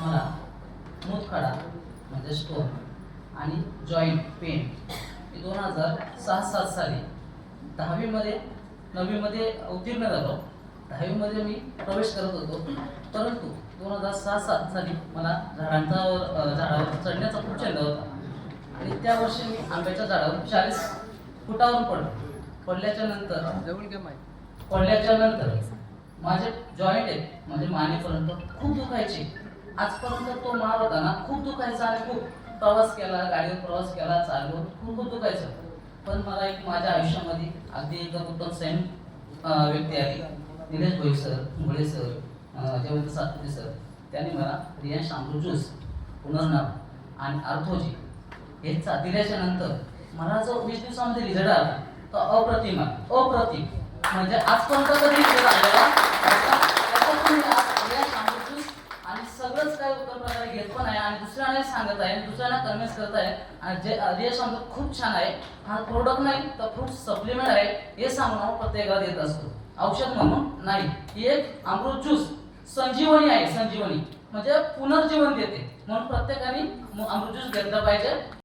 मला मूतखडा म्हणजे स्टोन आणि जॉईंट पेन हे 2006-07 साली 10वीमध्ये 9वीमध्ये उत्तीर्ण झालो. 10वीमध्ये मी प्रवेश करत होतो, परंतु 2006-07 साली मला झाडावर चढण्याचा खूप छंद होता आणि त्या वर्षी मी आंब्याच्या झाडावर 40 फुटावरून पडल्याच्या नंतर माझे जॉईंट आहेत म्हणजे मानेपर्यंत खूप दुखायचे. आजपर्यंत तो मार होता ना, खूप दुखायचा आणि खूप प्रवास केला, गाडीवर प्रवास केला, चालवून खूप दुखायचं. पण मला एक माझ्या आयुष्यामध्ये अगदी एकदम उत्तम सैन व्यक्ती आली, निलेश भोई सर, मुळे सर, जयवंत सातपुते सर. त्यांनी मला रियांश अमृत ज्यूस, पुनर्नाम आणि आर्थोजी हे दिल्याच्या नंतर मला जो 20 दिवसामध्ये रिझल्ट आला तो अप्रतिम म्हणजे आजपर्यंत कधी रिझल्ट आलेला आणि सगळंच काही उत्तर प्रकारे घेत पण आहे आणि दुसऱ्याने सांगत आहे, दुसऱ्यांना कन्व्हिन्स करत आहे. आणि जे रियांश अमृत खूप छान आहे, हा प्रोडक्ट नाही तर फ्रूट सप्लिमेंट आहे हे सांगून प्रत्येकाला देत असतो, औषध म्हणून नाही. ही एक अमृत ज्यूस संजीवनी आहे, संजीवनी म्हणजे पुनर्जीवन देते. म्हणून प्रत्येकाने अमृत ज्यूस घेतलं पाहिजे.